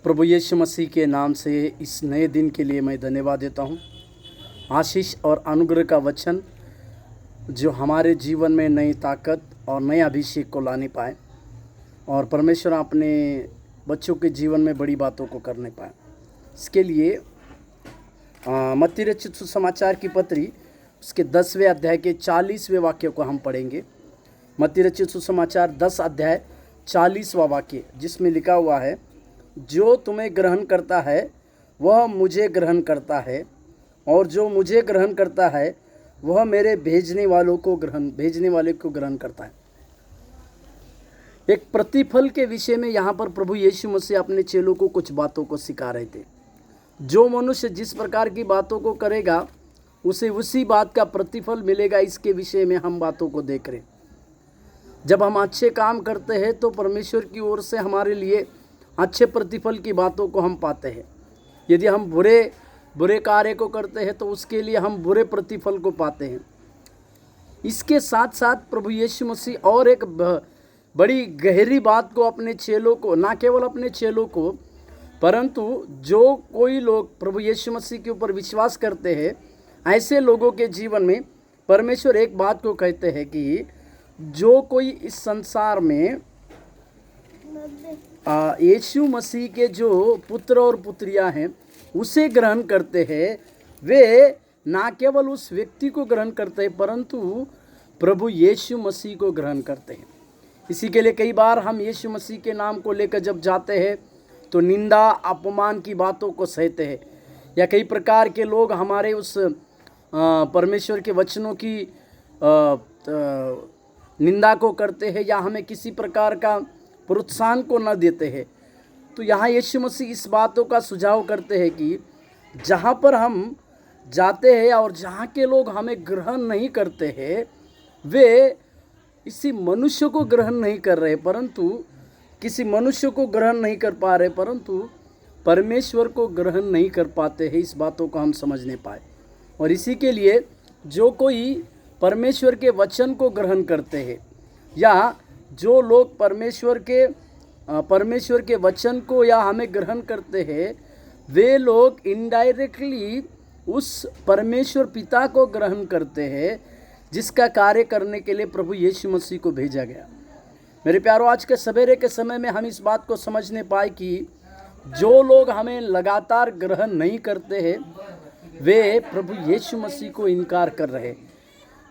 प्रभु यीशु मसीह के नाम से इस नए दिन के लिए मैं धन्यवाद देता हूँ। आशीष और अनुग्रह का वचन जो हमारे जीवन में नई ताकत और नए अभिषेक को लाने पाए और परमेश्वर अपने बच्चों के जीवन में बड़ी बातों को करने पाए, इसके लिए मत्ती रचित सुसमाचार की पत्री उसके 10वें अध्याय के 40वें वाक्य को हम पढ़ेंगे। मत्ती रचित सुसमाचार 10 अध्याय 40वां वाक्य, जिसमें लिखा हुआ है, जो तुम्हें ग्रहण करता है वह मुझे ग्रहण करता है, और जो मुझे ग्रहण करता है वह मेरे भेजने वाले को ग्रहण करता है। एक प्रतिफल के विषय में यहाँ पर प्रभु यीशु मसीह अपने चेलों को कुछ बातों को सिखा रहे थे। जो मनुष्य जिस प्रकार की बातों को करेगा उसे उसी बात का प्रतिफल मिलेगा। इसके विषय में हम बातों को देख रहे। जब हम अच्छे काम करते हैं तो परमेश्वर की ओर से हमारे लिए अच्छे प्रतिफल की बातों को हम पाते हैं। यदि हम बुरे कार्य को करते हैं तो उसके लिए हम बुरे प्रतिफल को पाते हैं। इसके साथ साथ प्रभु यीशु मसीह और एक बड़ी गहरी बात को अपने चेलों को, ना केवल अपने चेलों को, परंतु जो कोई लोग प्रभु यीशु मसीह के ऊपर विश्वास करते हैं, ऐसे लोगों के जीवन में परमेश्वर एक बात को कहते हैं कि जो कोई इस संसार में यीशु मसीह के जो पुत्र और पुत्रियां हैं उसे ग्रहण करते हैं, वे ना केवल उस व्यक्ति को ग्रहण करते हैं परंतु प्रभु यीशु मसीह को ग्रहण करते हैं। इसी के लिए कई बार हम यीशु मसीह के नाम को लेकर जब जाते हैं तो निंदा अपमान की बातों को सहते हैं, या कई प्रकार के लोग हमारे उस परमेश्वर के वचनों की निंदा को करते हैं, या हमें किसी प्रकार का प्रोत्साहन को न देते हैं। तो यहाँ यीशु मसीह इस बातों का सुझाव करते हैं कि जहाँ पर हम जाते हैं और जहाँ के लोग हमें ग्रहण नहीं करते हैं, वे इसी मनुष्य को ग्रहण नहीं कर रहे, परंतु किसी मनुष्य को ग्रहण नहीं कर पा रहे, परंतु परमेश्वर को ग्रहण नहीं कर पाते हैं। इस बातों को हम समझने पाए। और इसी के लिए जो कोई परमेश्वर के वचन को ग्रहण करते हैं, या जो लोग परमेश्वर के वचन को या हमें ग्रहण करते हैं, वे लोग इनडायरेक्टली उस परमेश्वर पिता को ग्रहण करते हैं जिसका कार्य करने के लिए प्रभु यीशु मसीह को भेजा गया। मेरे प्यारों, आज के सवेरे के समय में हम इस बात को समझने पाए कि जो लोग हमें लगातार ग्रहण नहीं करते हैं वे प्रभु यीशु मसीह को इनकार कर रहे,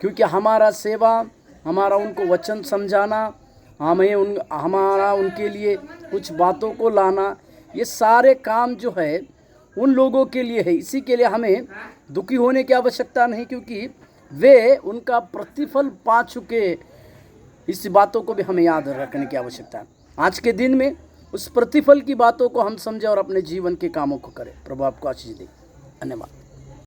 क्योंकि हमारा सेवा, हमारा उनको वचन समझाना, हमारा उनके लिए कुछ बातों को लाना, ये सारे काम जो है उन लोगों के लिए है। इसी के लिए हमें दुखी होने की आवश्यकता नहीं, क्योंकि वे उनका प्रतिफल पा चुके। इस बातों को भी हमें याद रखने की आवश्यकता है। आज के दिन में उस प्रतिफल की बातों को हम समझें और अपने जीवन के कामों को करें। प्रभु आपको आशीष दे। धन्यवाद।